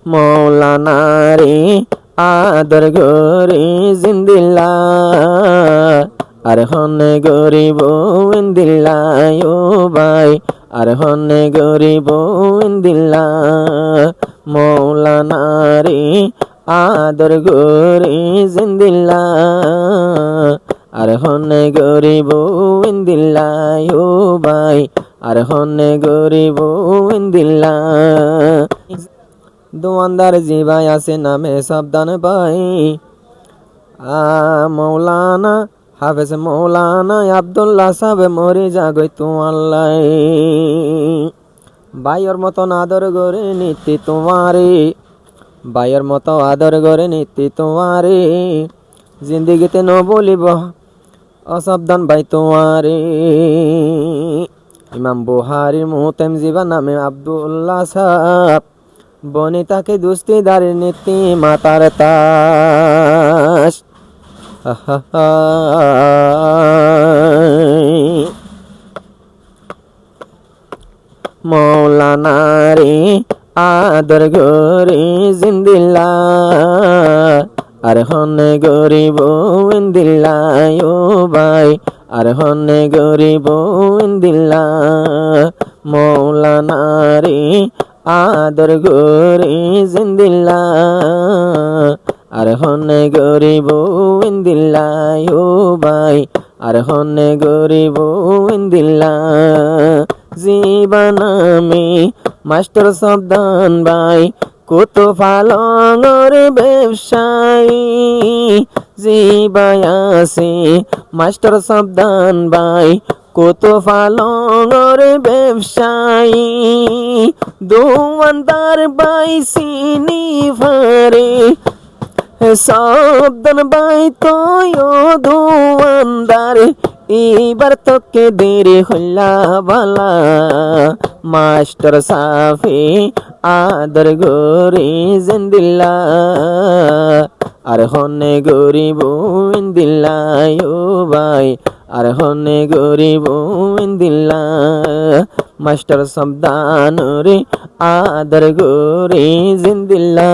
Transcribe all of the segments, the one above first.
মৌলানা রে আদর গরি জিন্দিল্লা আর হনে গরিব ইন্দিল্লা ও ভাই আর হনে গরিব ইন্দিল্লা মৌলানা রে আদর গরি জিন্দিল্লা আর হনে গরিব ইন্দিল্লা ও ভাই আর হনে গরিব ইন্দিল্লা দোয়ানদার জিবাই আছে নামে সাবধান ভাই মৌলানা হাফেজ মৌলানা আব্দুল্লাহ সাহেব মরে যাগই তোমাল্লাই ভাইয়ের মতন আদর করে নীতি তোমারে ভাইয়ের মতো আদর করে নীতি তোমারে জিন্দিগিতে ন বলিব অসাবধান ভাই তোমারে ইমাম বুহারির মুহতেম জিবা নামে আব্দুল্লাহ সাহেব বনিতাকে দুস্তিদারের নীতি মাতার তাস মৌলানা রে আদর গরি জিন্দিল্লা আর হনে গরিব ইন্দিল্লা ও ভাই আর হনে গরিব ইন্দিল্লা মৌলানা রে আদর গরি জিন্দিল্লা আর হনে গরিব ইন্দিল্লা ও ভাই আর হনে গরিব ইন্দিল্লা জীবনামে মাস্টার সাবধান ভাই কত ফালঙর ব্যবসায়ী জীবায়াসে মাস্টার সাবধান ভাই কত ফালঙর ব্যবসায়ী দোয়ানদার ভাই চিনি ফারে সাবধান ভাই তোয় দোয়ানদার এবার তোকে দেরি হল্লা বালা মাস্টার সাফি আদর গরি জিন্দিল্লা আর হনে গরিব ইন্দিল্লা ও ভাই আর হনে গরিব ইন্দিল্লা মাস্টার সাবধান রে আদর গরি জিন্দিল্লা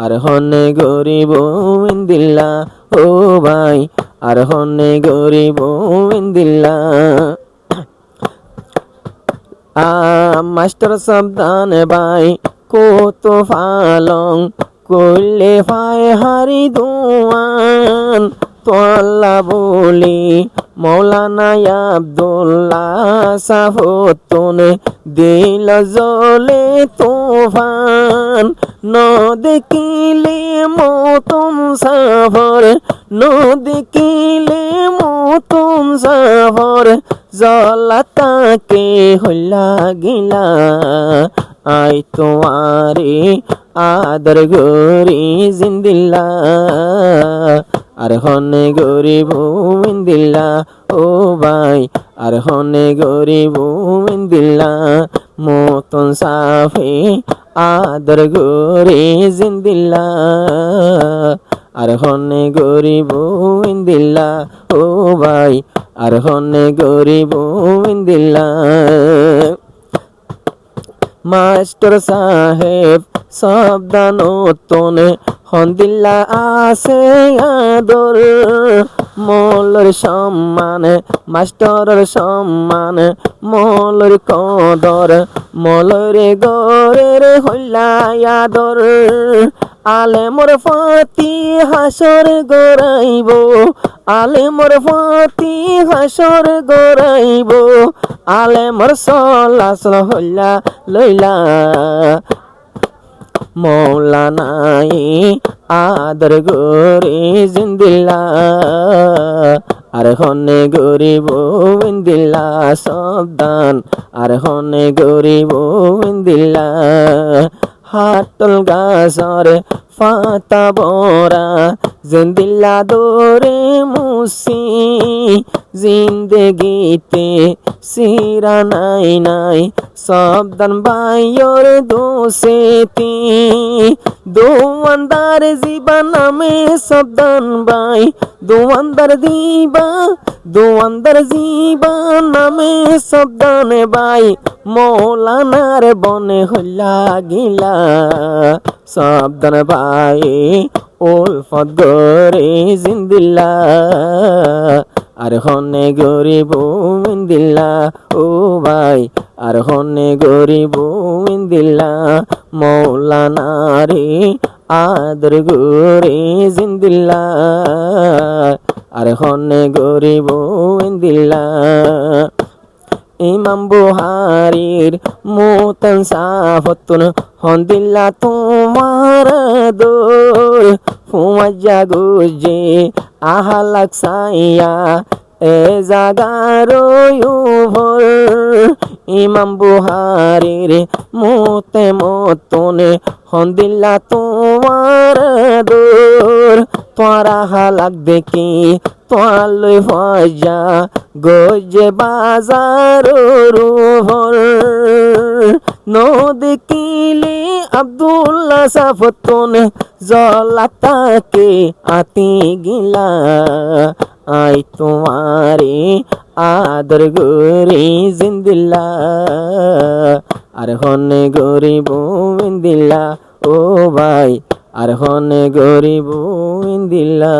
আর হনে গরিব ইন্দিল্লা ও ভাই আর হনে গরিব ইন্দিল্লা মাস্টার সাবধান ভাই কত ফালং করলে ফায় হারি দোয়ান তোয়াল্লা বলি মৌলানা আব্দুল্লাহ সাফতন দিল জলে তোফান ন দেখিলে মতম সাফর ন দেখিলে মতম সাফর জলাতাকে হল্লা গিলা আই তোমারে আদর গরি জিন্দিল্লা আর হনে গরিব ইন্দিল্লা ও ভাই আর হনে গরিব ইন্দিল্লা মতন সাফে আদর গরি জিন্দিল্লা আর হনে গরিব ইন্দিল্লা ও ভাই আর হনে গরিব ইন্দিল্লা মাস্টার সাহেব সাবধান তোনে হন্দিল্লা আছে আদর মৌলর সম্মান মাস্টারের সম্মান মৌলর কদর মৌলর গরের হল্লা আদর আলেমর ফাতি হাসর গড়াইব আলেমর ফাতি হাসর গড়াইব আলেমর সলাসল হল্লা লইলা মৌলানাই আদর গরি জিন্দিল্লা আর হনে গরিব ইন্দিল্লা সাবধান আর হনে গরিব ইন্দিল্লা হাটল গাছর ফাতা বরা জিন্দিল্লা দোরে মুসি জিন্দেগিতে সিরা নাই নাই সাবধান ভাইয়োর দোষেতি দোয়ান্দার জীবন নামে সাবধান ভাই দোয়ান্দার জীবন নামে সাবধান ভাই মৌলানার বনে হইলা গিলা সাবধান ভাই উলফত গরে জিন্দিল্লা আর হনে গরিব ইন্দিল্লা ও ভাই আর হনে গরিব ইন্দিল্লা মৌলানা রে আদর গরে জিন্দিল্লা আর হনে গরিব ইন্দিল্লা ইমাম বুহারির মুতন সাফতুন হন্দিল্লা তোমার দোর ফুমাজ্জা গুজে আহালাক সাইয়া এ জাগারো ভোর ইমাম বুহারির মুতে মতনে হন্দিল্লা তোমার দোর তোরা হালাক দেখি তোয়ালই ভজা গজে বাজার রুহর নদেকিলে আব্দুল্লাহ সাফতুন জলাতাকে আতি গিলা আই তোমারে আদর গরি জিন্দিল্লা আর হনে গরিব ইন্দিল্লা ও ভাই আর হনে গরিব ইন্দিল্লা।